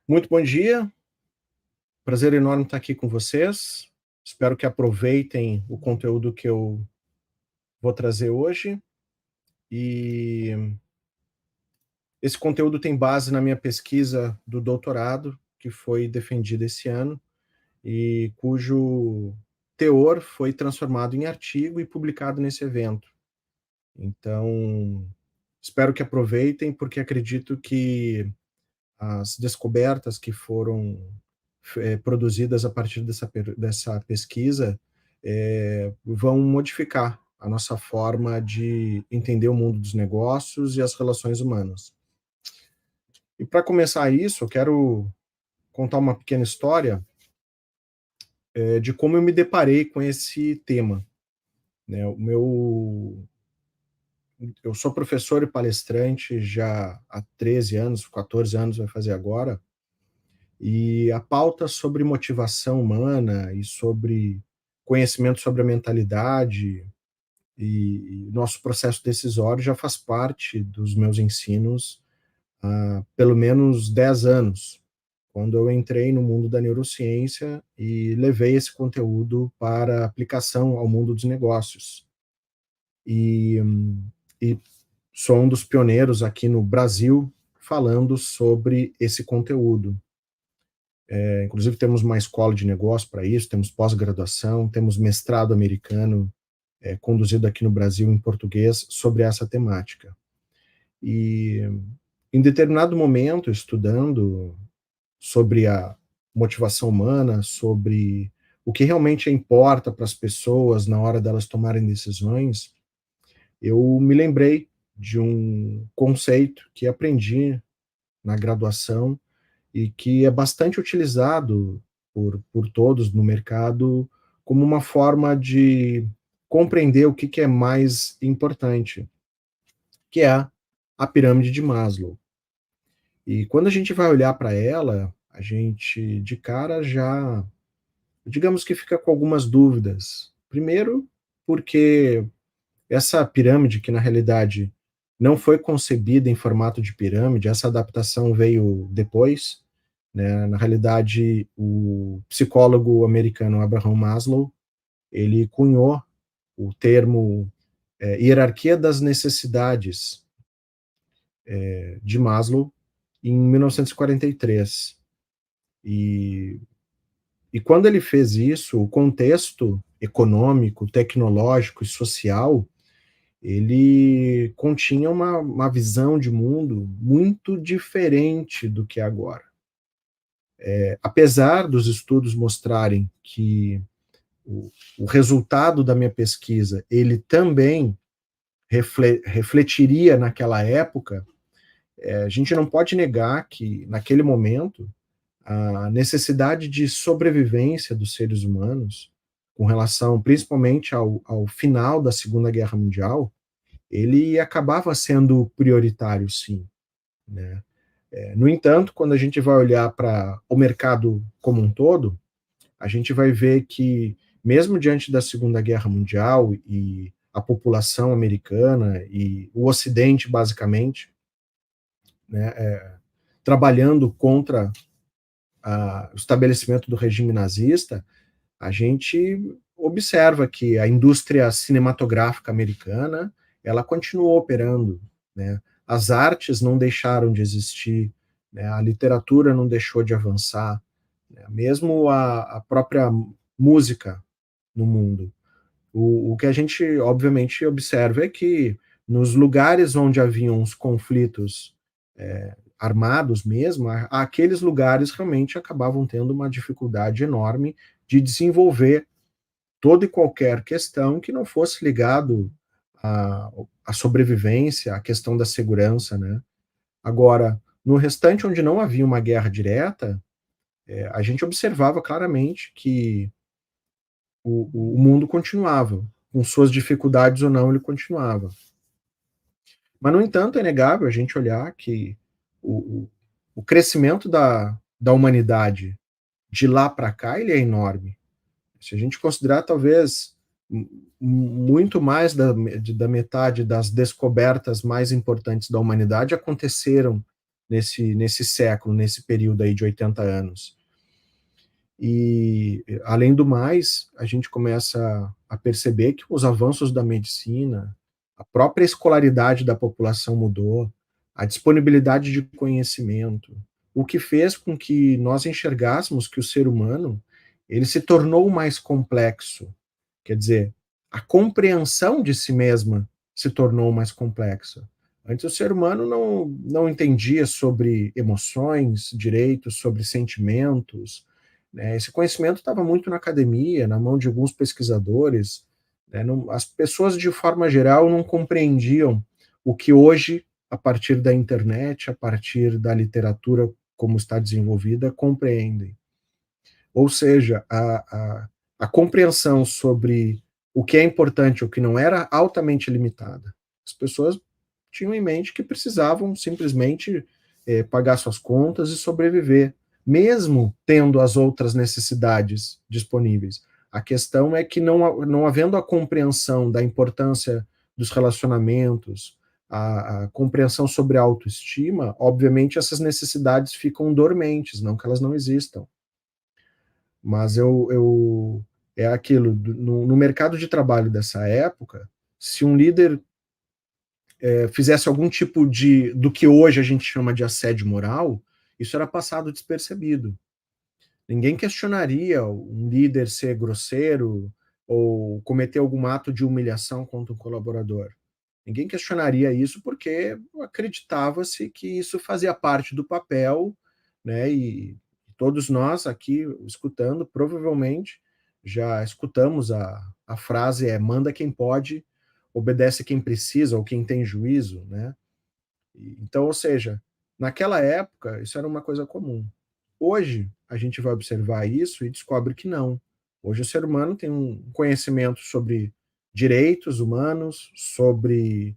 Muito bom dia, prazer enorme estar aqui com vocês. Espero que aproveitem o conteúdo que eu vou trazer hoje. E esse conteúdo tem base na minha pesquisa do doutorado, que foi defendida esse ano, e cujo teor foi transformado em artigo e publicado nesse evento. Então, espero que aproveitem, porque acredito que as descobertas que foram produzidas a partir dessa pesquisa vão modificar a nossa forma de entender o mundo dos negócios e as relações humanas. E para começar isso, eu quero contar uma pequena história de como eu me deparei com esse tema. Né? Eu sou professor e palestrante já há 13 anos, 14 anos vai fazer agora, e a pauta sobre motivação humana e sobre conhecimento sobre a mentalidade e nosso processo decisório já faz parte dos meus ensinos há pelo menos 10 anos, quando eu entrei no mundo da neurociência e levei esse conteúdo para aplicação ao mundo dos negócios. E, e sou um dos pioneiros aqui no Brasil falando sobre esse conteúdo. Inclusive, temos uma escola de negócio para isso, temos pós-graduação, temos mestrado americano conduzido aqui no Brasil em português sobre essa temática. E em determinado momento, estudando sobre a motivação humana, sobre o que realmente importa para as pessoas na hora delas tomarem decisões, eu me lembrei de um conceito que aprendi na graduação e que é bastante utilizado por todos no mercado como uma forma de compreender o que é mais importante, que é a pirâmide de Maslow. E quando a gente vai olhar para ela, a gente de cara já, digamos que fica com algumas dúvidas. Primeiro, porque essa pirâmide, que na realidade não foi concebida em formato de pirâmide, essa adaptação veio depois, né? Na realidade, o psicólogo americano Abraham Maslow, ele cunhou o termo hierarquia das necessidades de Maslow em 1943. E, e quando ele fez isso, o contexto econômico, tecnológico e social, ele continha uma visão de mundo muito diferente do que é agora. Apesar dos estudos mostrarem que o resultado da minha pesquisa, ele também refletiria naquela época, a gente não pode negar que, naquele momento, a necessidade de sobrevivência dos seres humanos, com relação principalmente ao final da Segunda Guerra Mundial, ele acabava sendo prioritário, sim. Né? No entanto, quando a gente vai olhar para o mercado como um todo, a gente vai ver que, mesmo diante da Segunda Guerra Mundial e a população americana e o Ocidente, basicamente, né, trabalhando contra o estabelecimento do regime nazista, a gente observa que a indústria cinematográfica americana ela continuou operando, né? As artes não deixaram de existir, né? A literatura não deixou de avançar, né? Mesmo a própria música no mundo. O que a gente, obviamente, observa é que nos lugares onde haviam os conflitos armados mesmo, aqueles lugares realmente acabavam tendo uma dificuldade enorme de desenvolver toda e qualquer questão que não fosse ligado à sobrevivência, à questão da segurança, né? Agora, no restante onde não havia uma guerra direta, a gente observava claramente que o mundo continuava, com suas dificuldades ou não, ele continuava. Mas, no entanto, é inegável a gente olhar que o, o crescimento da humanidade de lá para cá ele é enorme. Se a gente considerar, talvez, muito mais da metade das descobertas mais importantes da humanidade aconteceram nesse século, nesse período aí de 80 anos. E, além do mais, a gente começa a perceber que os avanços da medicina, a própria escolaridade da população mudou, a disponibilidade de conhecimento, o que fez com que nós enxergássemos que o ser humano ele se tornou mais complexo. Quer dizer, a compreensão de si mesma se tornou mais complexa. Antes o ser humano não entendia sobre emoções direito, sobre sentimentos, né? Esse conhecimento estava muito na academia, na mão de alguns pesquisadores, né? As pessoas, de forma geral, não compreendiam o que hoje, a partir da internet, a partir da literatura como está desenvolvida, compreendem. Ou seja, a compreensão sobre o que é importante ou o que não era altamente limitada. As pessoas tinham em mente que precisavam simplesmente pagar suas contas e sobreviver, mesmo tendo as outras necessidades disponíveis. A questão é que, não havendo a compreensão da importância dos relacionamentos, a compreensão sobre a autoestima, obviamente essas necessidades ficam dormentes, não que elas não existam. Mas é aquilo, no mercado de trabalho dessa época, se um líder fizesse algum tipo do que hoje a gente chama de assédio moral, isso era passado despercebido. Ninguém questionaria um líder ser grosseiro ou cometer algum ato de humilhação contra um colaborador. Ninguém questionaria isso porque acreditava-se que isso fazia parte do papel, né? E todos nós aqui escutando, provavelmente já escutamos a frase manda quem pode, obedece quem precisa ou quem tem juízo, né? Então, ou seja, naquela época isso era uma coisa comum. Hoje a gente vai observar isso e descobre que não. Hoje o ser humano tem um conhecimento sobre direitos humanos, sobre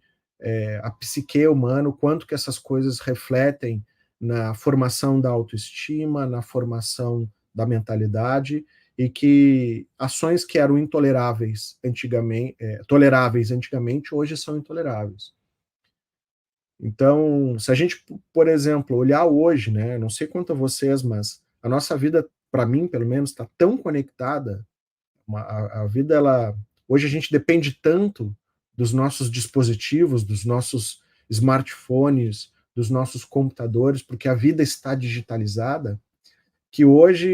a psique humana, o quanto que essas coisas refletem na formação da autoestima, na formação da mentalidade, e que ações que eram intoleráveis antigamente, toleráveis antigamente, hoje são intoleráveis. Então, se a gente, por exemplo, olhar hoje, né, não sei quanto a vocês, mas a nossa vida, para mim, pelo menos, está tão conectada. A vida, hoje a gente depende tanto dos nossos dispositivos, dos nossos smartphones, dos nossos computadores, porque a vida está digitalizada, que hoje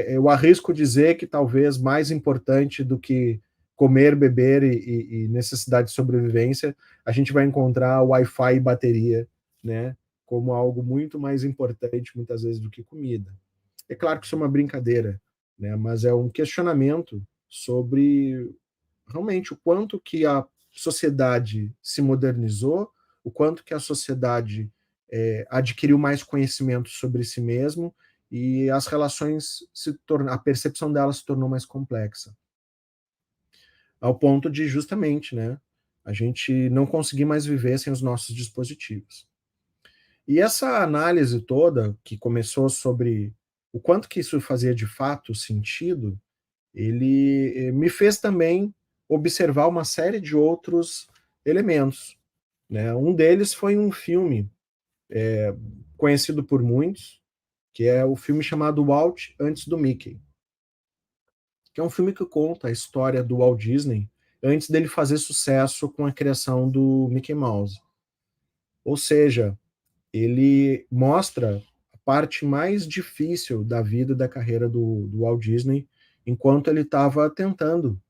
eu arrisco dizer que talvez mais importante do que comer, beber e necessidade de sobrevivência, a gente vai encontrar Wi-Fi e bateria, né, como algo muito mais importante, muitas vezes, do que comida. É claro que isso é uma brincadeira, né, mas é um questionamento sobre realmente o quanto que a sociedade se modernizou, o quanto que a sociedade adquiriu mais conhecimento sobre si mesmo e as relações a percepção delas se tornou mais complexa, ao ponto de justamente, né, a gente não conseguir mais viver sem os nossos dispositivos. E essa análise toda que começou sobre o quanto que isso fazia de fato sentido, ele me fez também observar uma série de outros elementos, né? Um deles foi um filme conhecido por muitos, que é o filme chamado Walt antes do Mickey, que é um filme que conta a história do Walt Disney antes dele fazer sucesso com a criação do Mickey Mouse. Ou seja, ele mostra a parte mais difícil da vida e da carreira do Walt Disney, enquanto ele estava tentando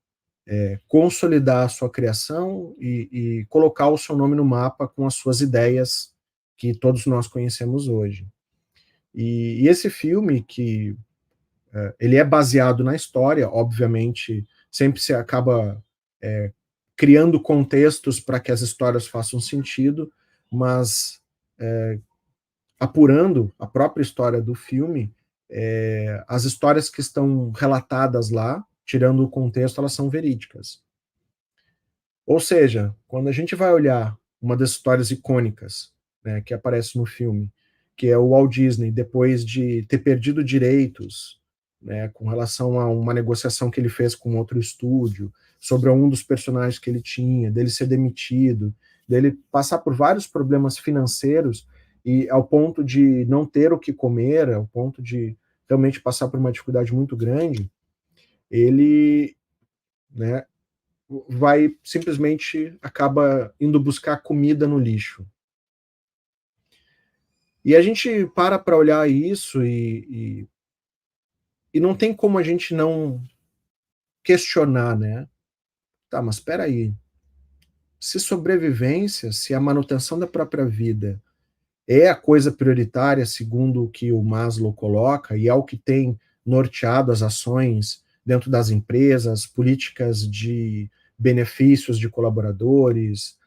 consolidar a sua criação e colocar o seu nome no mapa com as suas ideias que todos nós conhecemos hoje. E esse filme, que ele é baseado na história, obviamente, sempre se acaba criando contextos para que as histórias façam sentido, mas apurando a própria história do filme, as histórias que estão relatadas lá, tirando o contexto, elas são verídicas. Ou seja, quando a gente vai olhar uma das histórias icônicas, né, que aparece no filme, que é o Walt Disney, depois de ter perdido direitos, né, com relação a uma negociação que ele fez com outro estúdio, sobre um dos personagens que ele tinha, dele ser demitido, dele passar por vários problemas financeiros, e ao ponto de não ter o que comer, ao ponto de realmente passar por uma dificuldade muito grande, ele, né, vai simplesmente acaba indo buscar comida no lixo. E a gente para olhar isso e não tem como a gente não questionar, né? Tá, mas espera aí. Se sobrevivência, se a manutenção da própria vida é a coisa prioritária, segundo o que o Maslow coloca, e é o que tem norteado as ações dentro das empresas, políticas de benefícios de colaboradores,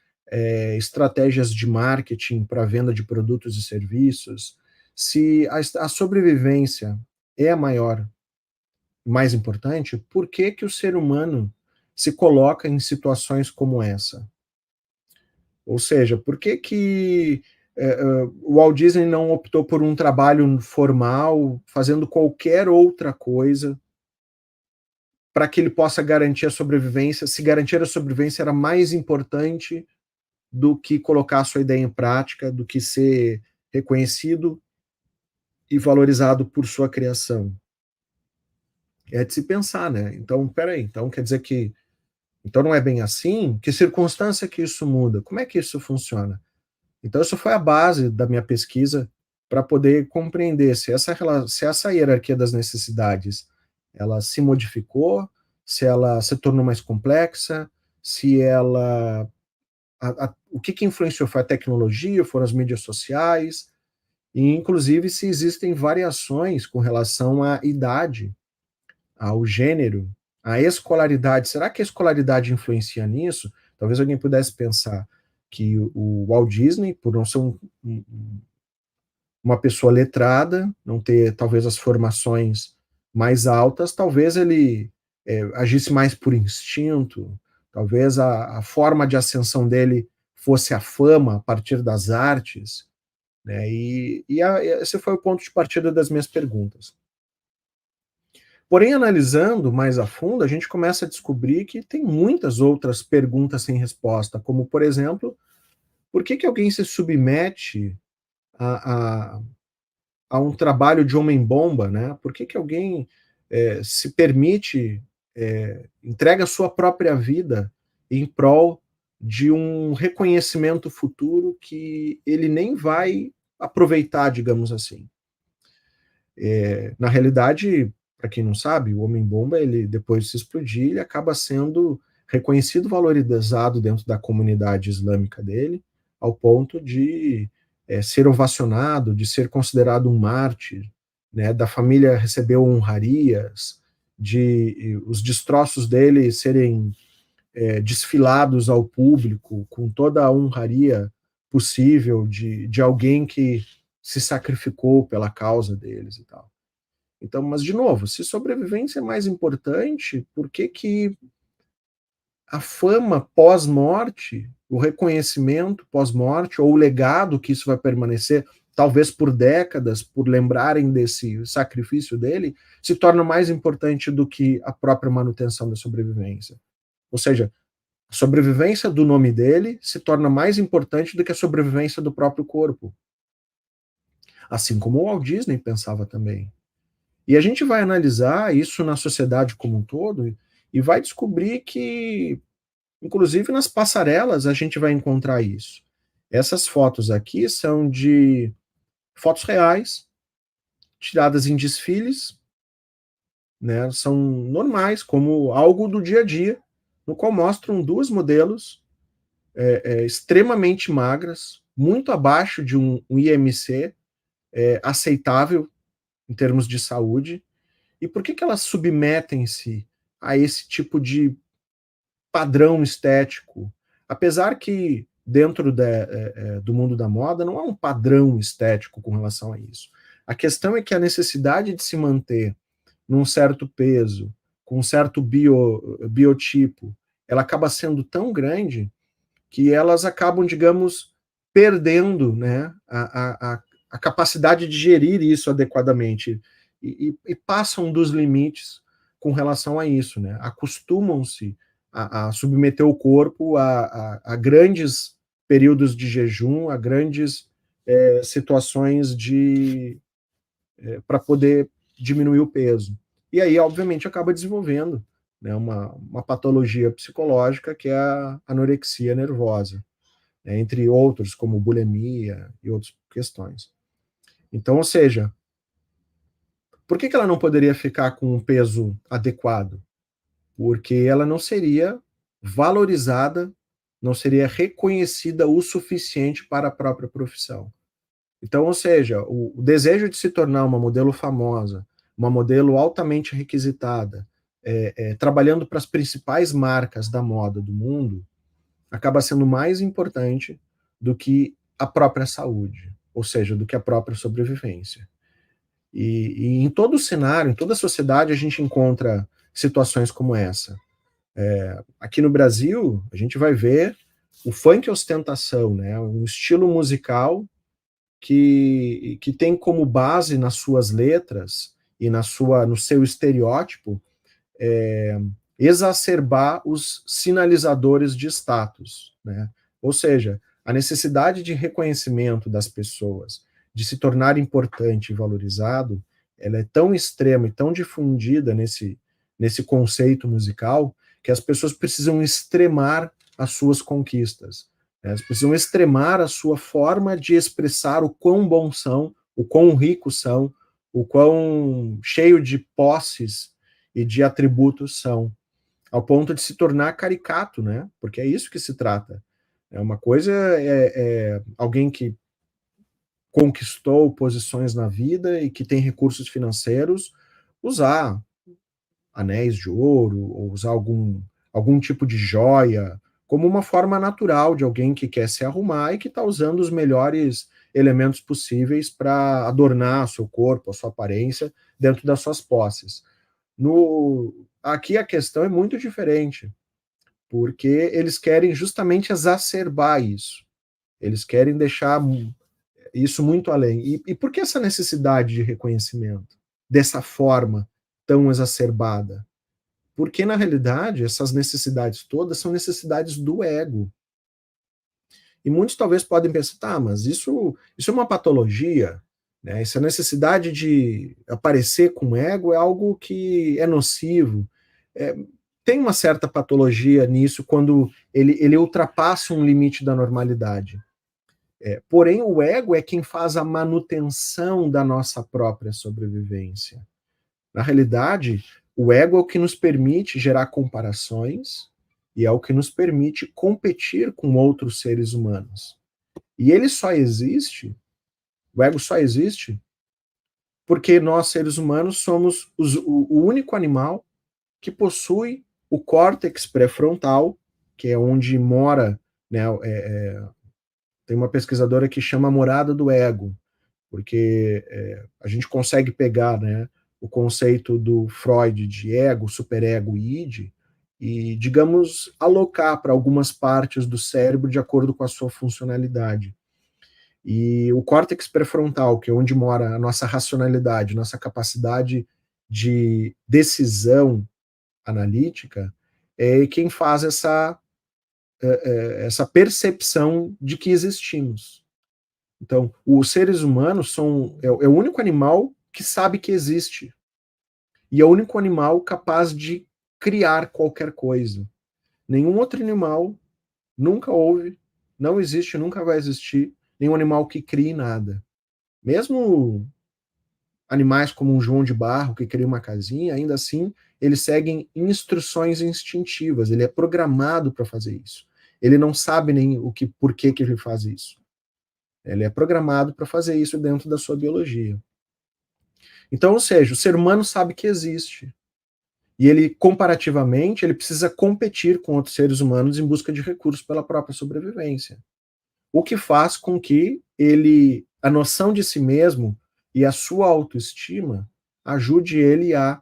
estratégias de marketing para venda de produtos e serviços, se a sobrevivência é a maior, mais importante, por que que o ser humano se coloca em situações como essa? Ou seja, por que que o Walt Disney não optou por um trabalho formal, fazendo qualquer outra coisa, para que ele possa garantir a sobrevivência, se garantir a sobrevivência era mais importante do que colocar a sua ideia em prática, do que ser reconhecido e valorizado por sua criação. É de se pensar, né? Então, peraí, então quer dizer que então não é bem assim? Que circunstância que isso muda? Como é que isso funciona? Então, isso foi a base da minha pesquisa para poder compreender se essa hierarquia das necessidades ela se modificou, se ela se tornou mais complexa, se ela. O que influenciou foi a tecnologia, foram as mídias sociais, e inclusive se existem variações com relação à idade, ao gênero, à escolaridade. Será que a escolaridade influencia nisso? Talvez alguém pudesse pensar que o Walt Disney, por não ser uma pessoa letrada, não ter talvez as formações mais altas, talvez ele agisse mais por instinto, talvez a forma de ascensão dele fosse a fama a partir das artes, né? Esse foi o ponto de partida das minhas perguntas. Porém, analisando mais a fundo, a gente começa a descobrir que tem muitas outras perguntas sem resposta, como, por exemplo, por que alguém se submete a, a, a um trabalho de homem-bomba, né? Por que alguém se permite, entrega a sua própria vida em prol de um reconhecimento futuro que ele nem vai aproveitar, digamos assim. Na realidade, para quem não sabe, o homem-bomba, ele depois de se explodir, ele acaba sendo reconhecido, valorizado dentro da comunidade islâmica dele, ao ponto de ser ovacionado, de ser considerado um mártir, né, da família receber honrarias, de os destroços dele serem desfilados ao público com toda a honraria possível de alguém que se sacrificou pela causa deles e tal. Então, mas de novo, se sobrevivência é mais importante, por que que a fama pós-morte, o reconhecimento pós-morte, ou o legado que isso vai permanecer, talvez por décadas, por lembrarem desse sacrifício dele, se torna mais importante do que a própria manutenção da sobrevivência? Ou seja, a sobrevivência do nome dele se torna mais importante do que a sobrevivência do próprio corpo. Assim como o Walt Disney pensava também. E a gente vai analisar isso na sociedade como um todo e vai descobrir que, inclusive nas passarelas, a gente vai encontrar isso. Essas fotos aqui são de fotos reais, tiradas em desfiles, né, são normais, como algo do dia a dia, no qual mostram duas modelos extremamente magras, muito abaixo de um IMC aceitável em termos de saúde. E por que elas submetem-se a esse tipo de padrão estético? Apesar que dentro do mundo da moda não há um padrão estético com relação a isso. A questão é que a necessidade de se manter num certo peso, com um certo biotipo, ela acaba sendo tão grande que elas acabam, digamos, perdendo, né, a capacidade de gerir isso adequadamente e passam dos limites com relação a isso, né? Acostumam-se a submeter o corpo a grandes períodos de jejum, a grandes situações de para poder diminuir o peso. E aí, obviamente, acaba desenvolvendo, né, uma patologia psicológica que é a anorexia nervosa, né, entre outros, como bulimia e outras questões. Então, ou seja, por que ela não poderia ficar com um peso adequado? Porque ela não seria valorizada, não seria reconhecida o suficiente para a própria profissão. Então, ou seja, o desejo de se tornar uma modelo famosa, uma modelo altamente requisitada, trabalhando para as principais marcas da moda do mundo, acaba sendo mais importante do que a própria saúde, ou seja, do que a própria sobrevivência. E em todo o cenário, em toda a sociedade, a gente encontra situações como essa. Aqui no Brasil, a gente vai ver o funk ostentação, né? Um estilo musical que tem como base nas suas letras e no seu estereótipo exacerbar os sinalizadores de status, né? Ou seja, a necessidade de reconhecimento das pessoas, de se tornar importante e valorizado, ela é tão extrema e tão difundida nesse conceito musical que as pessoas precisam extremar as suas conquistas, né? Elas precisam extremar a sua forma de expressar o quão bons são, o quão ricos são, o quão cheio de posses e de atributos são, ao ponto de se tornar caricato, né? Porque é isso que se trata. É uma coisa alguém que conquistou posições na vida e que tem recursos financeiros usar anéis de ouro ou usar algum tipo de joia como uma forma natural de alguém que quer se arrumar e que está usando os melhores elementos possíveis para adornar o seu corpo, a sua aparência dentro das suas posses. Aqui a questão é muito diferente, porque eles querem justamente exacerbar isso. Eles querem deixar isso muito além. E por que essa necessidade de reconhecimento? Dessa forma tão exacerbada? Porque, na realidade, essas necessidades todas são necessidades do ego. E muitos talvez podem pensar, tá, mas isso é uma patologia, né? Essa necessidade de aparecer com ego é algo que é nocivo. É, tem uma certa patologia nisso quando ele ultrapassa um limite da normalidade. Porém, o ego é quem faz a manutenção da nossa própria sobrevivência. Na realidade, o ego é o que nos permite gerar comparações e é o que nos permite competir com outros seres humanos. E ele só existe, o ego só existe, porque nós, seres humanos, somos o único animal que possui o córtex pré-frontal, que é onde mora, né, tem uma pesquisadora que chama a morada do ego, porque a gente consegue pegar, né, o conceito do Freud de ego, superego e id, e, digamos, alocar para algumas partes do cérebro de acordo com a sua funcionalidade. E o córtex pré-frontal, que é onde mora a nossa racionalidade, nossa capacidade de decisão analítica, é quem faz essa percepção de que existimos. Então, os seres humanos é o único animal que sabe que existe. E é o único animal capaz de criar qualquer coisa. Nenhum outro animal nunca houve, não existe, nunca vai existir nenhum animal que crie nada. Mesmo animais como um João de Barro, que cria uma casinha, ainda assim, eles seguem instruções instintivas. Ele é programado para fazer isso. Ele não sabe nem por que ele faz isso. Ele é programado para fazer isso dentro da sua biologia. Então, ou seja, o ser humano sabe que existe. E ele, comparativamente, ele precisa competir com outros seres humanos em busca de recursos pela própria sobrevivência. O que faz com que a noção de si mesmo e a sua autoestima ajude ele a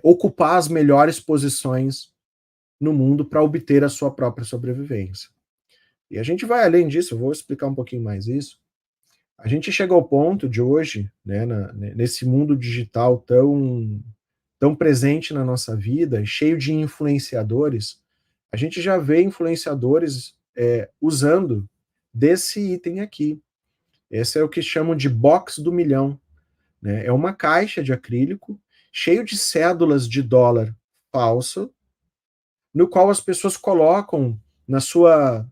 ocupar as melhores posições no mundo para obter a sua própria sobrevivência. E a gente vai além disso, eu vou explicar um pouquinho mais isso. A gente chega ao ponto de hoje, né, nesse mundo digital tão presente na nossa vida, cheio de influenciadores, a gente já vê influenciadores usando desse item aqui, Esse é o que chamam de box do milhão, né? É uma caixa de acrílico cheio de cédulas de dólar falso, no qual as pessoas colocam na sua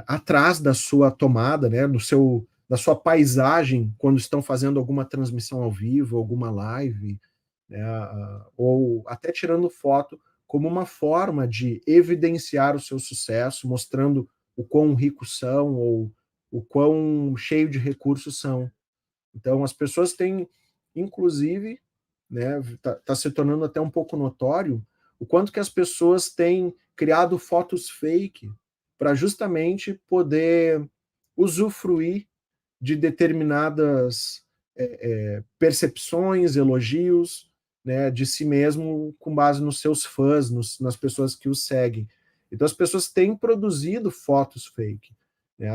atrás da sua tomada, né, no seu da sua paisagem quando estão fazendo alguma transmissão ao vivo, alguma live, né, ou até tirando foto como uma forma de evidenciar o seu sucesso, mostrando o quão ricos são ou o quão cheio de recursos são. Então, as pessoas têm, inclusive, né, tá se tornando até um pouco notório o quanto que as pessoas têm criado fotos fake para justamente poder usufruir de determinadas percepções, elogios, né, de si mesmo com base nos seus fãs, nas pessoas que o seguem. Então as pessoas têm produzido fotos fake. Né?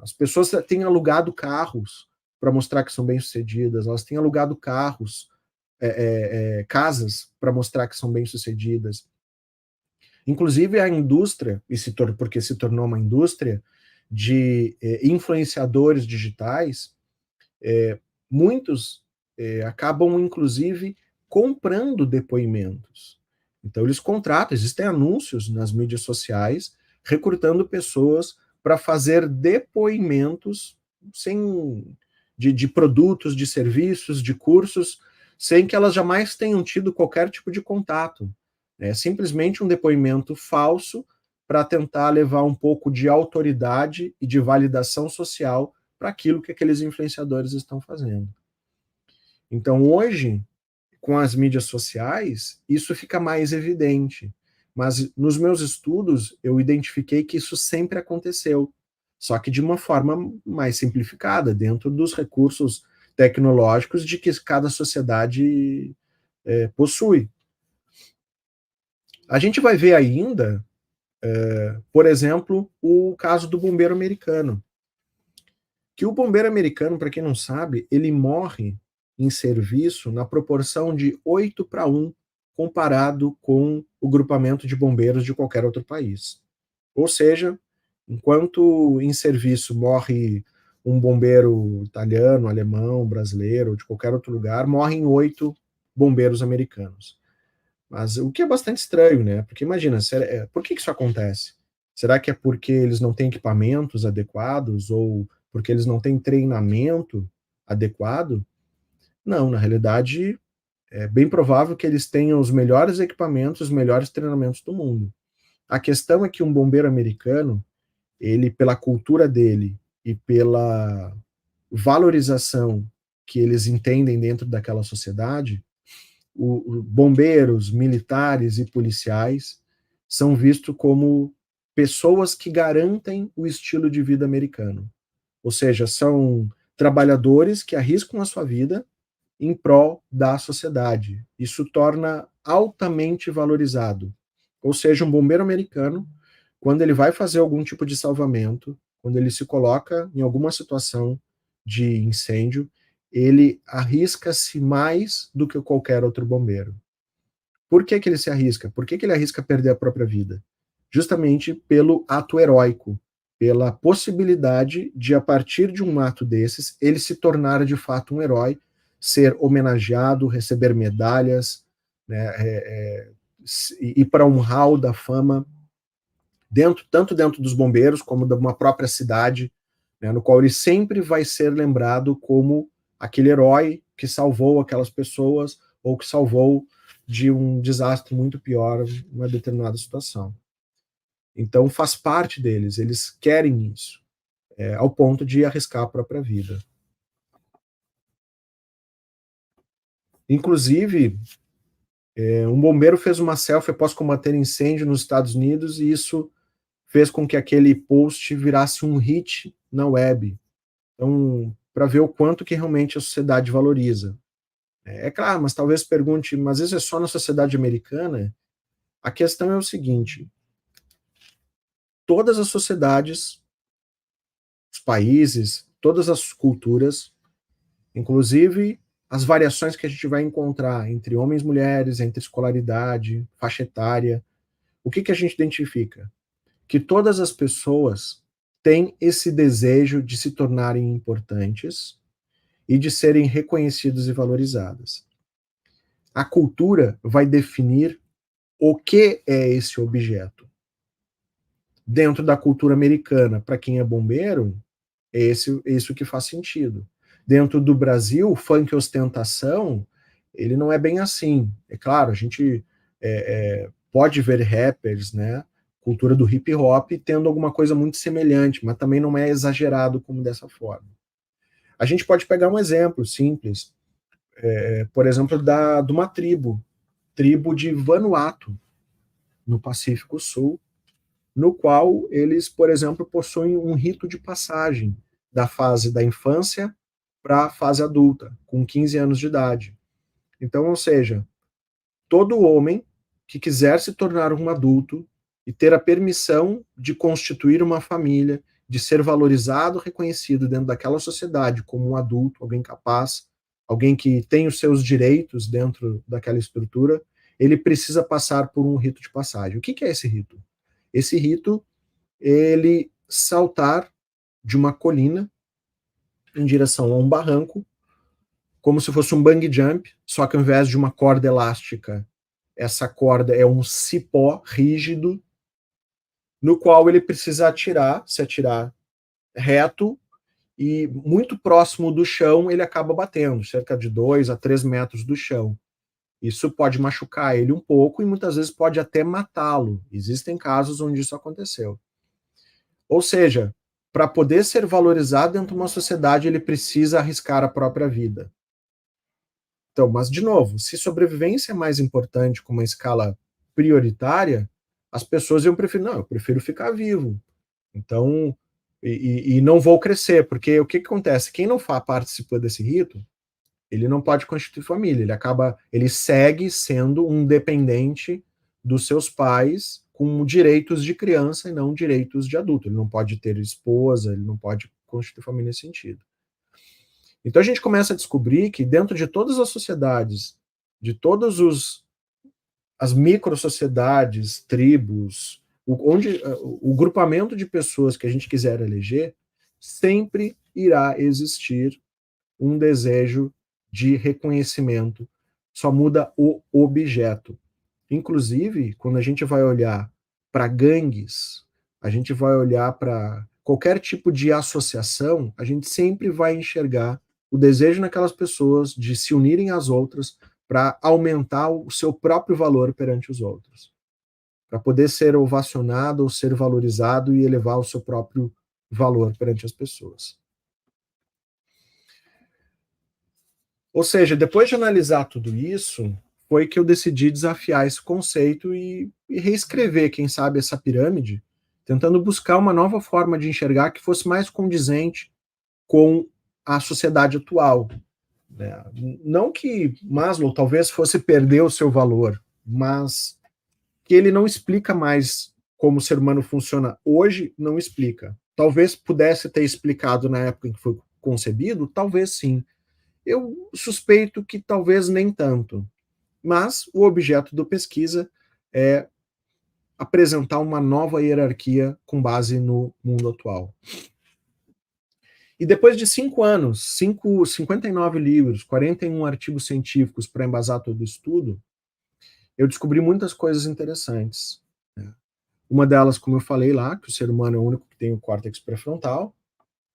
As pessoas têm alugado carros para mostrar que são bem-sucedidas, elas têm alugado carros, casas para mostrar que são bem-sucedidas. Inclusive a indústria, porque se tornou uma indústria de influenciadores digitais, muitos acabam, inclusive, comprando depoimentos. Então, eles contratam, existem anúncios nas mídias sociais recrutando pessoas para fazer depoimentos de produtos, de serviços, de cursos, sem que elas jamais tenham tido qualquer tipo de contato. É simplesmente um depoimento falso para tentar levar um pouco de autoridade e de validação social para aquilo que aqueles influenciadores estão fazendo. Então, hoje, com as mídias sociais, isso fica mais evidente. Mas nos meus estudos, eu identifiquei que isso sempre aconteceu, só que de uma forma mais simplificada, dentro dos recursos tecnológicos de que cada sociedade possui. A gente vai ver ainda, por exemplo, o caso do bombeiro americano. Que o bombeiro americano, para quem não sabe, ele morre em serviço na proporção de 8:1, comparado com o grupamento de bombeiros de qualquer outro país. Ou seja, enquanto em serviço morre um bombeiro italiano, alemão, brasileiro, ou de qualquer outro lugar, morrem 8 bombeiros americanos. Mas o que é bastante estranho, né? Porque imagina, por que isso acontece? Será que é porque eles não têm equipamentos adequados ou porque eles não têm treinamento adequado? Não, na realidade, é bem provável que eles tenham os melhores equipamentos, os melhores treinamentos do mundo. A questão é que um bombeiro americano, ele, pela cultura dele e pela valorização que eles entendem dentro daquela sociedade, bombeiros, militares e policiais são vistos como pessoas que garantem o estilo de vida americano. Ou seja, são trabalhadores que arriscam a sua vida em prol da sociedade. Isso torna altamente valorizado. Ou seja, um bombeiro americano, quando ele vai fazer algum tipo de salvamento, quando ele se coloca em alguma situação de incêndio, ele arrisca-se mais do que qualquer outro bombeiro. Por que, que ele se arrisca? Por que, que ele arrisca perder a própria vida? Justamente pelo ato heróico, pela possibilidade de, a partir de um ato desses, ele se tornar de fato um herói, ser homenageado, receber medalhas, né, ir para um hall da fama, tanto dentro dos bombeiros como de uma própria cidade, né, no qual ele sempre vai ser lembrado como aquele herói que salvou aquelas pessoas ou que salvou de um desastre muito pior em uma determinada situação. Então faz parte deles, eles querem isso, ao ponto de arriscar a própria vida. Inclusive, um bombeiro fez uma selfie após combater incêndio nos Estados Unidos e isso fez com que aquele post virasse um hit na web. Então, para ver o quanto que realmente a sociedade valoriza. É claro, mas talvez pergunte, mas isso é só na sociedade americana? A questão é o seguinte: todas as sociedades, os países, todas as culturas, inclusive as variações que a gente vai encontrar entre homens e mulheres, entre escolaridade, faixa etária, o que, que a gente identifica? Que todas as pessoas têm esse desejo de se tornarem importantes e de serem reconhecidos e valorizadas. A cultura vai definir o que é esse objeto. Dentro da cultura americana, para quem é bombeiro, é isso que faz sentido. Dentro do Brasil, funk ostentação, ele não é bem assim. É claro, a gente pode ver rappers, né, cultura do hip hop, tendo alguma coisa muito semelhante, mas também não é exagerado como dessa forma. A gente pode pegar um exemplo simples, por exemplo, de uma tribo de Vanuatu, no Pacífico Sul, no qual eles, por exemplo, possuem um rito de passagem da fase da infância para a fase adulta, com 15 anos de idade. Então, ou seja, todo homem que quiser se tornar um adulto e ter a permissão de constituir uma família, de ser valorizado, reconhecido dentro daquela sociedade como um adulto, alguém capaz, alguém que tem os seus direitos dentro daquela estrutura, ele precisa passar por um rito de passagem. O que é esse rito? Esse rito, ele saltar de uma colina em direção a um barranco, como se fosse um bungee jump, só que ao invés de uma corda elástica, essa corda é um cipó rígido, no qual ele precisa se atirar reto, e muito próximo do chão ele acaba batendo, cerca de 2 a 3 metros do chão. Isso pode machucar ele um pouco e muitas vezes pode até matá-lo. Existem casos onde isso aconteceu. Ou seja, para poder ser valorizado dentro de uma sociedade, ele precisa arriscar a própria vida. Então, mas de novo, se sobrevivência é mais importante com uma escala prioritária, as pessoas iam preferir, não, eu prefiro ficar vivo. Então, e não vou crescer, porque o que acontece? Quem não participa desse rito, ele não pode constituir família, ele segue sendo um dependente dos seus pais com direitos de criança e não direitos de adulto. Ele não pode ter esposa, ele não pode constituir família nesse sentido. Então a gente começa a descobrir que dentro de todas as sociedades, de todas as micro-sociedades, tribos, o grupamento de pessoas que a gente quiser eleger, sempre irá existir um desejo de reconhecimento, só muda o objeto. Inclusive, quando a gente vai olhar para gangues, a gente vai olhar para qualquer tipo de associação, a gente sempre vai enxergar o desejo naquelas pessoas de se unirem às outras para aumentar o seu próprio valor perante os outros, para poder ser ovacionado ou ser valorizado e elevar o seu próprio valor perante as pessoas. Ou seja, depois de analisar tudo isso, foi que eu decidi desafiar esse conceito e reescrever, quem sabe, essa pirâmide, tentando buscar uma nova forma de enxergar que fosse mais condizente com a sociedade atual. Né? Não que Maslow talvez fosse perder o seu valor, mas que ele não explica mais como o ser humano funciona hoje, não explica. Talvez pudesse ter explicado na época em que foi concebido, talvez sim. Eu suspeito que talvez nem tanto. Mas o objeto da pesquisa é apresentar uma nova hierarquia com base no mundo atual. E depois de 5 anos, 59 livros, 41 artigos científicos para embasar todo o estudo, eu descobri muitas coisas interessantes. Né? Uma delas, como eu falei lá, que o ser humano é o único que tem o córtex pré-frontal,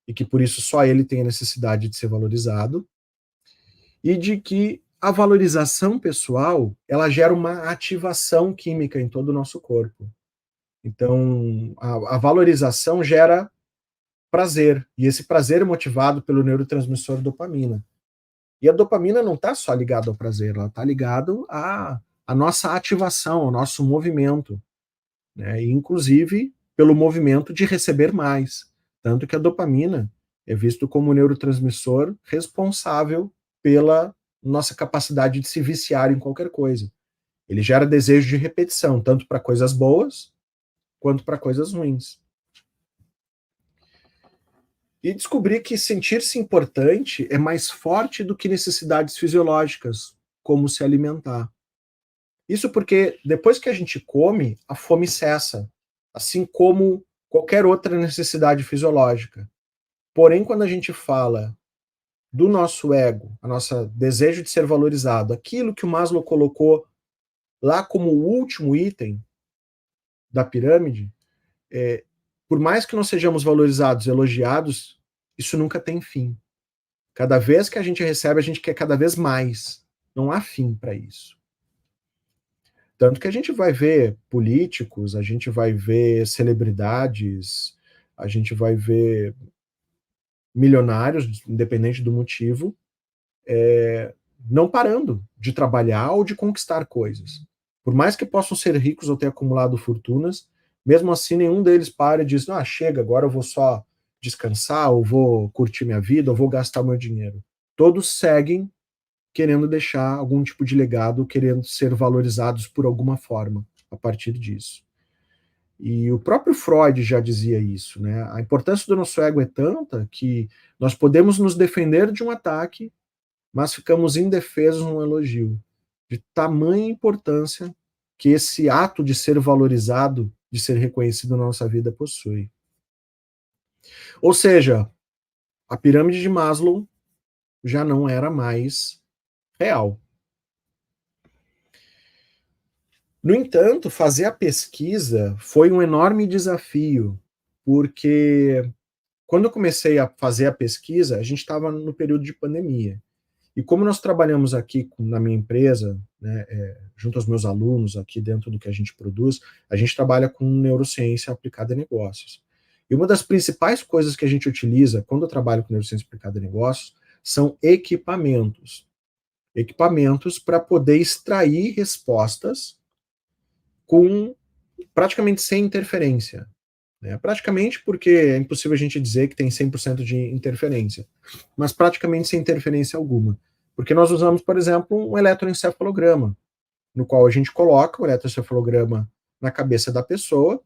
e que por isso só ele tem a necessidade de ser valorizado, e de que a valorização pessoal, ela gera uma ativação química em todo o nosso corpo. Então, a valorização gera prazer, e esse prazer é motivado pelo neurotransmissor dopamina. E a dopamina não está só ligada ao prazer, ela está ligada à nossa ativação, ao nosso movimento, né? E, inclusive pelo movimento de receber mais. Tanto que a dopamina é visto como o neurotransmissor responsável pela nossa capacidade de se viciar em qualquer coisa. Ele gera desejo de repetição, tanto para coisas boas quanto para coisas ruins. E descobri que sentir-se importante é mais forte do que necessidades fisiológicas, como se alimentar. Isso porque depois que a gente come, a fome cessa. Assim como qualquer outra necessidade fisiológica. Porém, quando a gente fala do nosso ego, a nosso desejo de ser valorizado, aquilo que o Maslow colocou lá como o último item da pirâmide, por mais que nós sejamos valorizados, elogiados, isso nunca tem fim. Cada vez que a gente recebe, a gente quer cada vez mais. Não há fim para isso. Tanto que a gente vai ver políticos, a gente vai ver celebridades, a gente vai ver milionários, independente do motivo, não parando de trabalhar ou de conquistar coisas. Por mais que possam ser ricos ou ter acumulado fortunas, mesmo assim nenhum deles para e diz, chega, agora eu vou só descansar, ou vou curtir minha vida, ou vou gastar meu dinheiro. Todos seguem querendo deixar algum tipo de legado, querendo ser valorizados por alguma forma a partir disso. E o próprio Freud já dizia isso, né? A importância do nosso ego é tanta que nós podemos nos defender de um ataque, mas ficamos indefesos num elogio. De tamanha importância que esse ato de ser valorizado, de ser reconhecido na nossa vida possui. Ou seja, a pirâmide de Maslow já não era mais real. No entanto, fazer a pesquisa foi um enorme desafio, porque quando eu comecei a fazer a pesquisa, a gente estava no período de pandemia. E como nós trabalhamos aqui na minha empresa, né, junto aos meus alunos, aqui dentro do que a gente produz, a gente trabalha com neurociência aplicada a negócios. E uma das principais coisas que a gente utiliza quando eu trabalho com neurociência aplicada a negócios são equipamentos. Equipamentos para poder extrair respostas com praticamente sem interferência. Né? Praticamente porque é impossível a gente dizer que tem 100% de interferência, mas praticamente sem interferência alguma. Porque nós usamos, por exemplo, um eletroencefalograma, no qual a gente coloca o eletroencefalograma na cabeça da pessoa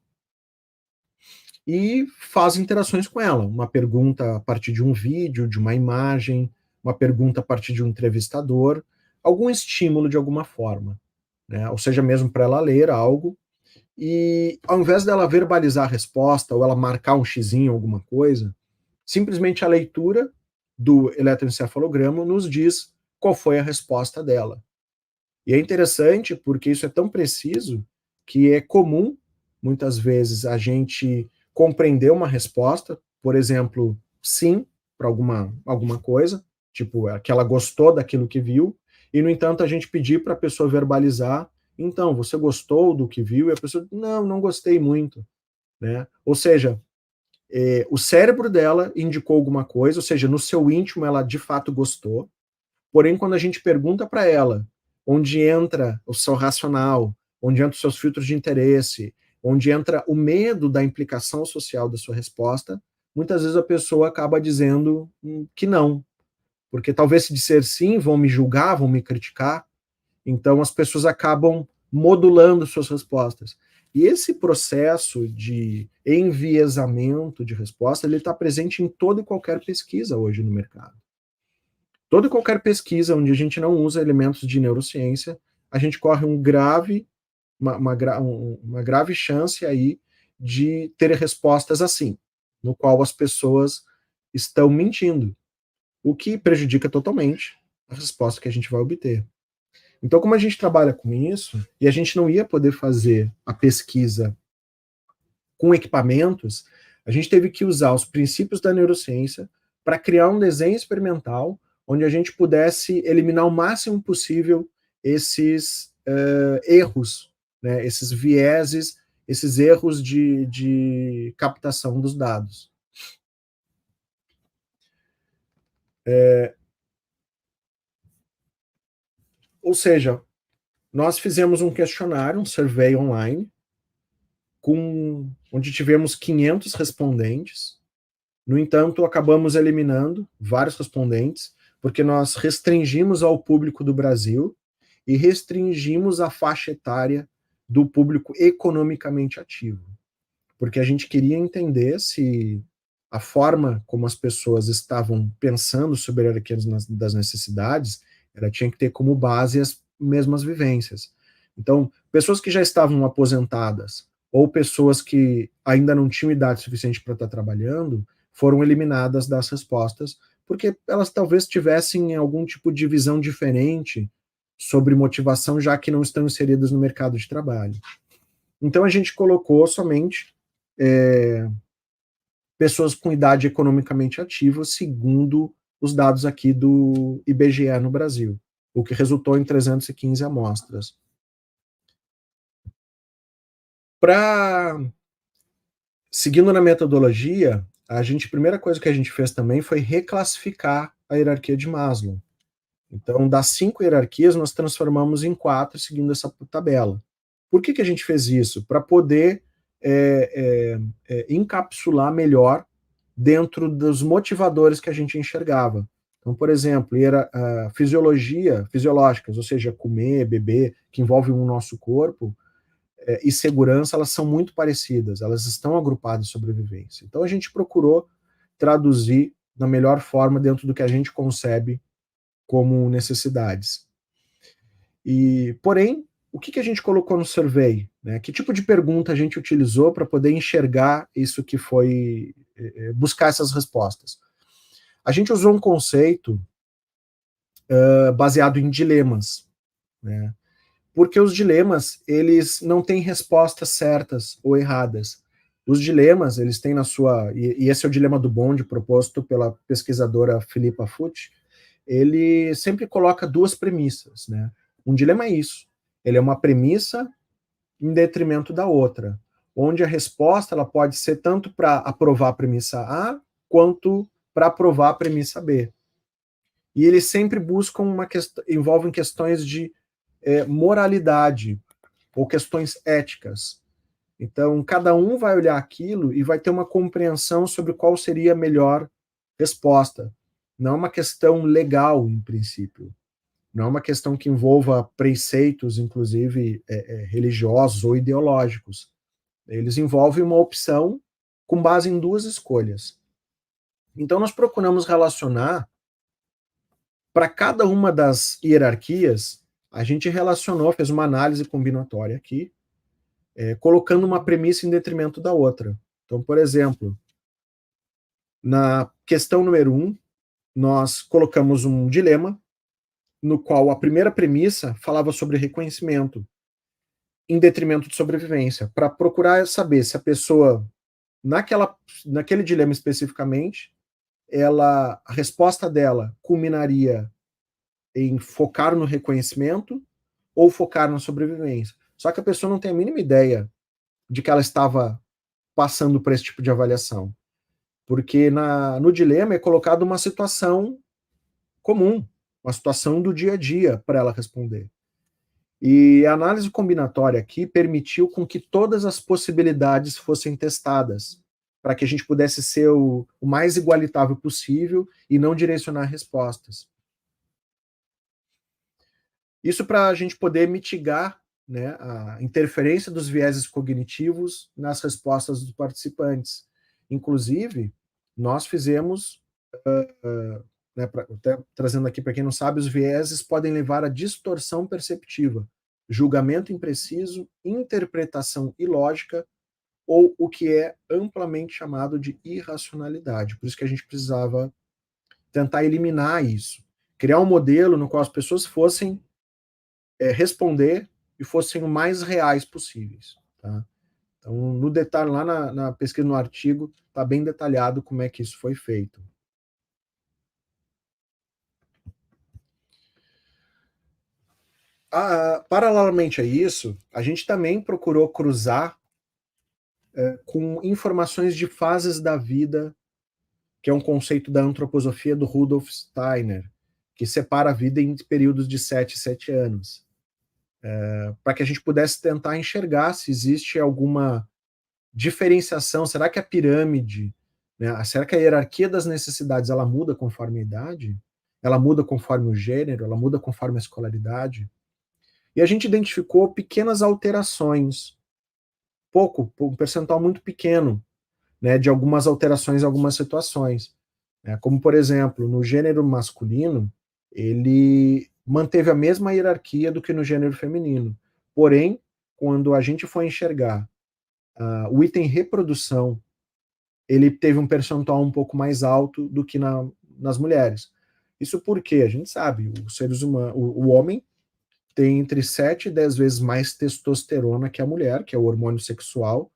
e faz interações com ela. Uma pergunta a partir de um vídeo, de uma imagem, uma pergunta a partir de um entrevistador, algum estímulo de alguma forma. Né? Ou seja, mesmo para ela ler algo, e ao invés dela verbalizar a resposta ou ela marcar um xizinho, alguma coisa, simplesmente a leitura do eletroencefalograma nos diz qual foi a resposta dela. E é interessante porque isso é tão preciso que é comum, muitas vezes, a gente compreender uma resposta, por exemplo, sim, para alguma coisa, tipo, que ela gostou daquilo que viu, e, no entanto, a gente pedir para a pessoa verbalizar, então, você gostou do que viu? E a pessoa, não gostei muito. Né? Ou seja, o cérebro dela indicou alguma coisa, ou seja, no seu íntimo ela de fato gostou, porém, quando a gente pergunta para ela onde entra o seu racional, onde entra os seus filtros de interesse, onde entra o medo da implicação social da sua resposta, muitas vezes a pessoa acaba dizendo que não, porque talvez se disser sim, vão me julgar, vão me criticar, então as pessoas acabam modulando suas respostas. E esse processo de enviesamento de resposta, ele está presente em toda e qualquer pesquisa hoje no mercado. Toda e qualquer pesquisa onde a gente não usa elementos de neurociência, a gente corre uma grave chance aí de ter respostas assim, no qual as pessoas estão mentindo, o que prejudica totalmente a resposta que a gente vai obter. Então, como a gente trabalha com isso, e a gente não ia poder fazer a pesquisa com equipamentos, a gente teve que usar os princípios da neurociência para criar um desenho experimental onde a gente pudesse eliminar o máximo possível esses erros, né, esses vieses, esses erros de captação dos dados. Ou seja, nós fizemos um questionário, um survey online, onde tivemos 500 respondentes. No entanto, acabamos eliminando vários respondentes, porque nós restringimos ao público do Brasil e restringimos a faixa etária do público economicamente ativo. Porque a gente queria entender se a forma como as pessoas estavam pensando sobre a hierarquia das necessidades, ela tinha que ter como base as mesmas vivências. Então, pessoas que já estavam aposentadas, ou pessoas que ainda não tinham idade suficiente para estar trabalhando, foram eliminadas das respostas, porque elas talvez tivessem algum tipo de visão diferente sobre motivação, já que não estão inseridas no mercado de trabalho. Então a gente colocou somente pessoas com idade economicamente ativa, segundo os dados aqui do IBGE no Brasil, o que resultou em 315 amostras. Seguindo na metodologia, a primeira coisa que a gente fez também foi reclassificar a hierarquia de Maslow. Então, das 5 hierarquias, nós transformamos em 4, seguindo essa tabela. Por que a gente fez isso? Para poder encapsular melhor dentro dos motivadores que a gente enxergava. Então, por exemplo, fisiológicas, ou seja, comer, beber, que envolvem o nosso corpo, e segurança, elas são muito parecidas, elas estão agrupadas em sobrevivência. Então, a gente procurou traduzir da melhor forma dentro do que a gente concebe como necessidades. Porém, o que a gente colocou no survey? Né? Que tipo de pergunta a gente utilizou para poder enxergar isso que foi buscar essas respostas? A gente usou um conceito baseado em dilemas, né? Porque os dilemas, eles não têm respostas certas ou erradas. Os dilemas, eles têm na sua... E esse é o dilema do bonde, proposto pela pesquisadora Philippa Foot. Ele sempre coloca 2 premissas, né? Um dilema é isso. Ele é uma premissa em detrimento da outra, onde a resposta ela pode ser tanto para aprovar a premissa A, quanto para aprovar a premissa B. E eles sempre buscam envolvem questões de moralidade ou questões éticas. Então, cada um vai olhar aquilo e vai ter uma compreensão sobre qual seria a melhor resposta. Não é uma questão legal, em princípio. Não é uma questão que envolva preceitos, inclusive religiosos ou ideológicos. Eles envolvem uma opção com base em 2 escolhas. Então, nós procuramos relacionar para cada uma das hierarquias, a gente relacionou, fez uma análise combinatória aqui, colocando uma premissa em detrimento da outra. Então, por exemplo, na questão número 1, nós colocamos um dilema, no qual a primeira premissa falava sobre reconhecimento, em detrimento de sobrevivência, para procurar saber se a pessoa, naquele dilema especificamente, a resposta dela culminaria em focar no reconhecimento ou focar na sobrevivência. Só que a pessoa não tem a mínima ideia de que ela estava passando por esse tipo de avaliação. Porque no dilema é colocada uma situação comum, uma situação do dia a dia para ela responder. E a análise combinatória aqui permitiu com que todas as possibilidades fossem testadas, para que a gente pudesse ser o mais igualitável possível e não direcionar respostas. Isso para a gente poder mitigar, né, a interferência dos vieses cognitivos nas respostas dos participantes. Inclusive, nós fizemos, né, até trazendo aqui para quem não sabe, os vieses podem levar à distorção perceptiva, julgamento impreciso, interpretação ilógica, ou o que é amplamente chamado de irracionalidade. Por isso que a gente precisava tentar eliminar isso. Criar um modelo no qual as pessoas fossem responder e fossem o mais reais possíveis. Tá? Então, no detalhe, lá na pesquisa, no artigo, está bem detalhado como é que isso foi feito. Paralelamente a isso, a gente também procurou cruzar com informações de fases da vida, que é um conceito da antroposofia do Rudolf Steiner, que separa a vida em períodos de 7 anos. Para que a gente pudesse tentar enxergar se existe alguma diferenciação. Será que a pirâmide, né, será que a hierarquia das necessidades ela muda conforme a idade? Ela muda conforme o gênero? Ela muda conforme a escolaridade? E a gente identificou pequenas alterações, um percentual muito pequeno, né, de algumas alterações em algumas situações. Como, por exemplo, no gênero masculino, ele manteve a mesma hierarquia do que no gênero feminino. Porém, quando a gente foi enxergar o item reprodução, ele teve um percentual um pouco mais alto do que nas mulheres. Isso porque a gente sabe, os seres humanos, o homem tem entre 7 e 10 vezes mais testosterona que a mulher, que é o hormônio sexual,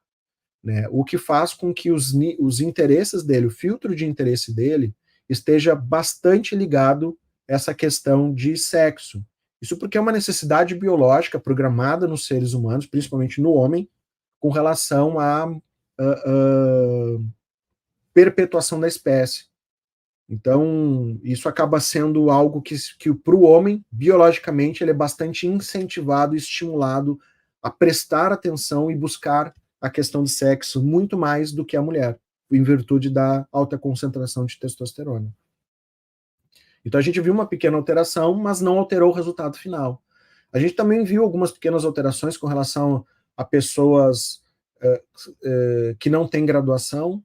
né? O que faz com que os interesses dele, o filtro de interesse dele, esteja bastante ligado a essa questão de sexo. Isso porque é uma necessidade biológica programada nos seres humanos, principalmente no homem, com relação à perpetuação da espécie. Então, isso acaba sendo algo que para o homem, biologicamente, ele é bastante incentivado e estimulado a prestar atenção e buscar a questão de sexo muito mais do que a mulher, em virtude da alta concentração de testosterona. Então, a gente viu uma pequena alteração, mas não alterou o resultado final. A gente também viu algumas pequenas alterações com relação a pessoas que não têm graduação,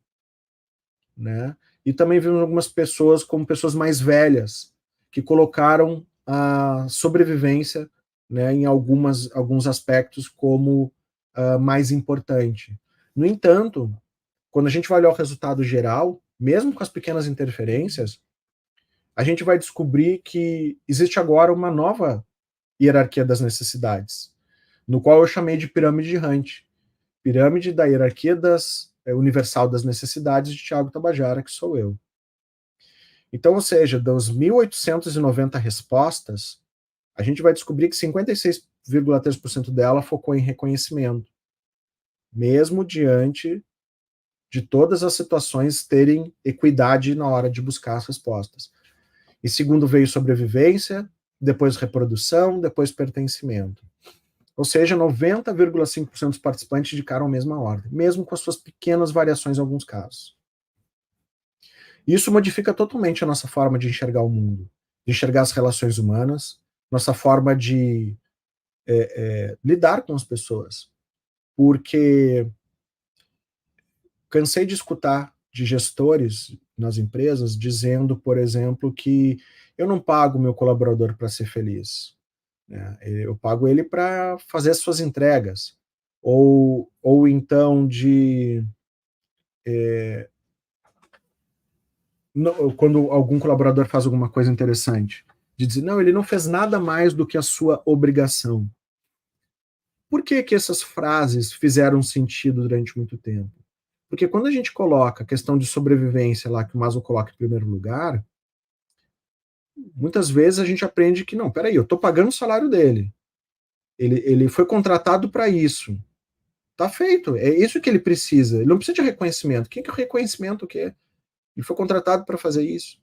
né? E também vimos algumas pessoas como pessoas mais velhas, que colocaram a sobrevivência, né, em alguns aspectos como mais importante. No entanto, quando a gente vai olhar o resultado geral, mesmo com as pequenas interferências, a gente vai descobrir que existe agora uma nova hierarquia das necessidades, no qual eu chamei de pirâmide de Hunt, pirâmide da hierarquia universal das necessidades de Tiago Tabajara, que sou eu. Então, ou seja, das 1.890 respostas, a gente vai descobrir que 56,3% dela focou em reconhecimento, mesmo diante de todas as situações terem equidade na hora de buscar as respostas. E segundo veio sobrevivência, depois reprodução, depois pertencimento. Ou seja, 90,5% dos participantes indicaram a mesma ordem, mesmo com as suas pequenas variações em alguns casos. Isso modifica totalmente a nossa forma de enxergar o mundo, de enxergar as relações humanas, nossa forma de lidar com as pessoas. Porque cansei de escutar de gestores nas empresas dizendo, por exemplo, que eu não pago meu colaborador para ser feliz, né? Eu pago ele para fazer as suas entregas. Ou então de quando algum colaborador faz alguma coisa interessante, de dizer, não, ele não fez nada mais do que a sua obrigação. Por que que essas frases fizeram sentido durante muito tempo? Porque quando a gente coloca a questão de sobrevivência lá, que o Maslow coloca em primeiro lugar, muitas vezes a gente aprende que, não, peraí, eu estou pagando o salário dele. Ele foi contratado para isso. Tá feito, é isso que ele precisa. Ele não precisa de reconhecimento. Quem que é o reconhecimento o quê? Ele foi contratado para fazer isso.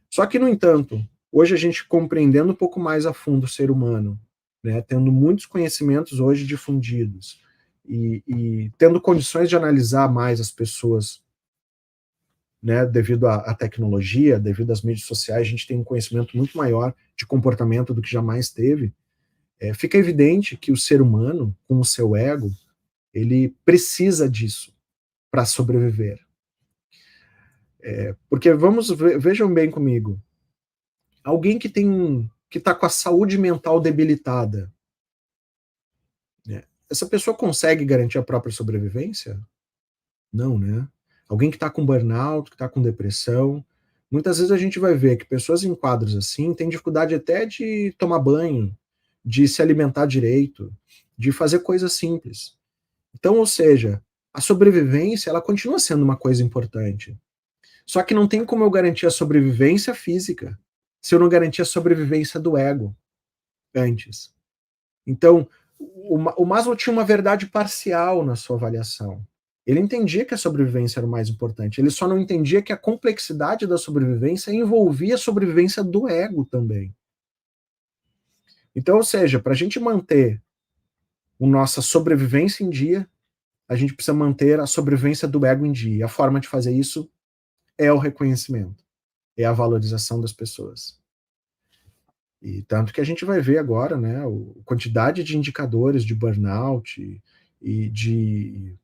Só que, no entanto, hoje a gente compreendendo um pouco mais a fundo o ser humano, né, tendo muitos conhecimentos hoje difundidos e tendo condições de analisar mais as pessoas, né, devido à tecnologia, devido às mídias sociais, a gente tem um conhecimento muito maior de comportamento do que jamais teve, fica evidente que o ser humano, com o seu ego, ele precisa disso para sobreviver. Porque vejam bem comigo, alguém que está com a saúde mental debilitada, né, essa pessoa consegue garantir a própria sobrevivência? Não, né? Alguém que está com burnout, que está com depressão, muitas vezes a gente vai ver que pessoas em quadros assim têm dificuldade até de tomar banho, de se alimentar direito, de fazer coisas simples. Então, ou seja, a sobrevivência ela continua sendo uma coisa importante. Só que não tem como eu garantir a sobrevivência física se eu não garantir a sobrevivência do ego antes. Então, o Maslow tinha uma verdade parcial na sua avaliação. Ele entendia que a sobrevivência era o mais importante, ele só não entendia que a complexidade da sobrevivência envolvia a sobrevivência do ego também. Então, ou seja, para a gente manter a nossa sobrevivência em dia, a gente precisa manter a sobrevivência do ego em dia. E a forma de fazer isso é o reconhecimento, é a valorização das pessoas. E tanto que a gente vai ver agora, né, a quantidade de indicadores de burnout e de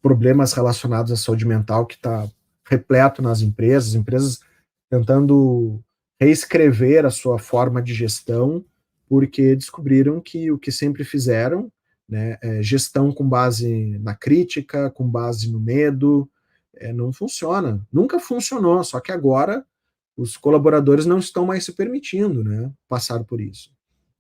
problemas relacionados à saúde mental que está repleto nas empresas tentando reescrever a sua forma de gestão, porque descobriram que o que sempre fizeram né? Gestão com base na crítica, com base no medo, não funciona. Nunca funcionou, só que agora os colaboradores não estão mais se permitindo, né, passar por isso.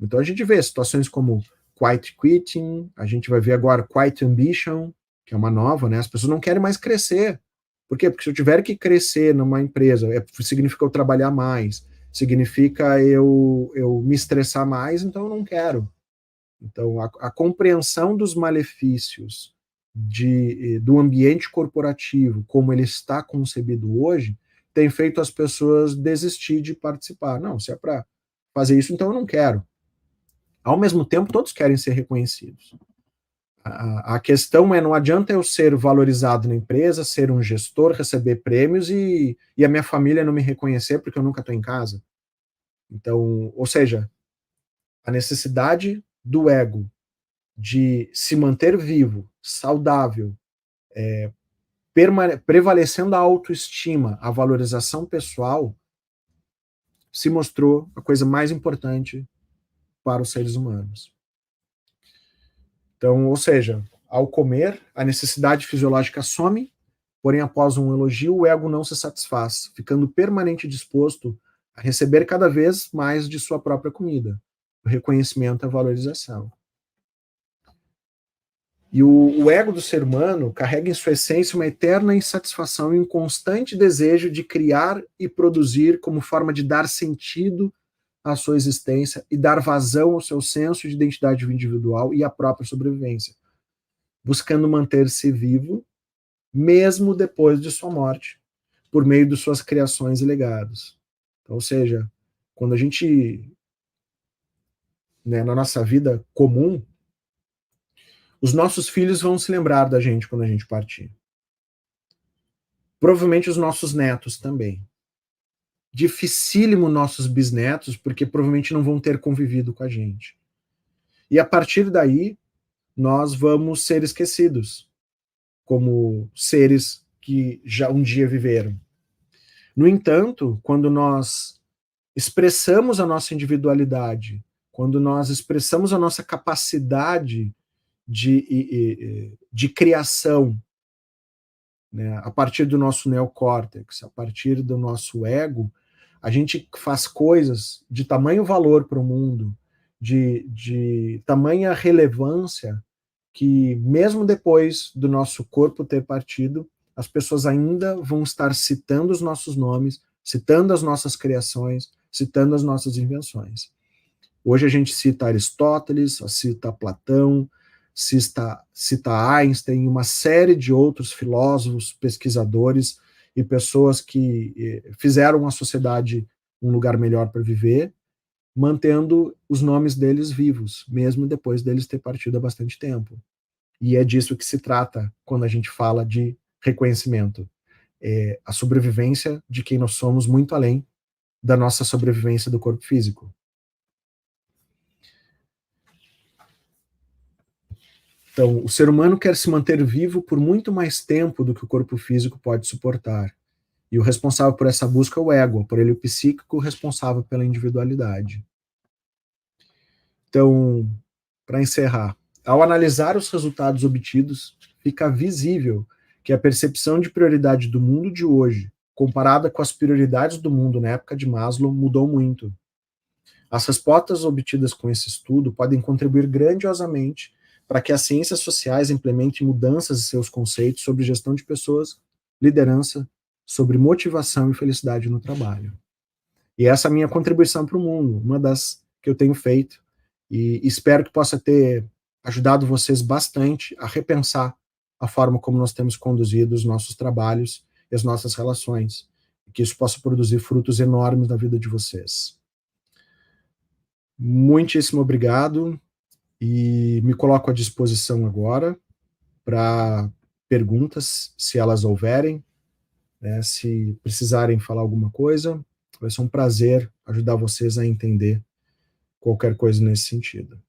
Então a gente vê situações como quiet quitting, a gente vai ver agora quiet ambition, que é uma nova, né? As pessoas não querem mais crescer. Por quê? Porque se eu tiver que crescer numa empresa, significa eu trabalhar mais, significa eu me estressar mais, então eu não quero. Então, a compreensão dos malefícios do ambiente corporativo, como ele está concebido hoje, tem feito as pessoas desistir de participar. Não, se é para fazer isso, então eu não quero. Ao mesmo tempo, todos querem ser reconhecidos. A questão é, não adianta eu ser valorizado na empresa, ser um gestor, receber prêmios e a minha família não me reconhecer porque eu nunca estou em casa. Então, ou seja, a necessidade do ego de se manter vivo, saudável, prevalecendo a autoestima, a valorização pessoal, se mostrou a coisa mais importante para os seres humanos. Então, ou seja, ao comer, a necessidade fisiológica some, porém, após um elogio, o ego não se satisfaz, ficando permanente disposto a receber cada vez mais de sua própria comida, o reconhecimento e a valorização. E o ego do ser humano carrega em sua essência uma eterna insatisfação e um constante desejo de criar e produzir como forma de dar sentido à sua existência e dar vazão ao seu senso de identidade individual e à própria sobrevivência, buscando manter-se vivo mesmo depois de sua morte, por meio de suas criações e legados. Então, ou seja, quando a gente, né, na nossa vida comum, os nossos filhos vão se lembrar da gente quando a gente partir. Provavelmente os nossos netos também. Dificílimo nossos bisnetos, porque provavelmente não vão ter convivido com a gente. E a partir daí, nós vamos ser esquecidos como seres que já um dia viveram. No entanto, quando nós expressamos a nossa individualidade, quando nós expressamos a nossa capacidade de criação, né, a partir do nosso neocórtex, a partir do nosso ego, a gente faz coisas de tamanho valor para o mundo, de tamanha relevância, que mesmo depois do nosso corpo ter partido, as pessoas ainda vão estar citando os nossos nomes, citando as nossas criações, citando as nossas invenções. Hoje a gente cita Aristóteles, cita Platão, cita Einstein e uma série de outros filósofos, pesquisadores e pessoas que fizeram a sociedade um lugar melhor para viver, mantendo os nomes deles vivos, mesmo depois deles ter partido há bastante tempo. E é disso que se trata quando a gente fala de reconhecimento. É a sobrevivência de quem nós somos muito além da nossa sobrevivência do corpo físico. Então, o ser humano quer se manter vivo por muito mais tempo do que o corpo físico pode suportar. E o responsável por essa busca é o ego, por ele o psíquico responsável pela individualidade. Então, para encerrar, ao analisar os resultados obtidos, fica visível que a percepção de prioridade do mundo de hoje, comparada com as prioridades do mundo na época de Maslow, mudou muito. As respostas obtidas com esse estudo podem contribuir grandiosamente para que as ciências sociais implementem mudanças em seus conceitos sobre gestão de pessoas, liderança, sobre motivação e felicidade no trabalho. E essa é a minha contribuição para o mundo, uma das que eu tenho feito, e espero que possa ter ajudado vocês bastante a repensar a forma como nós temos conduzido os nossos trabalhos e as nossas relações, e que isso possa produzir frutos enormes na vida de vocês. Muitíssimo obrigado, e me coloco à disposição agora para perguntas, se elas houverem, né, se precisarem falar alguma coisa, vai ser um prazer ajudar vocês a entender qualquer coisa nesse sentido.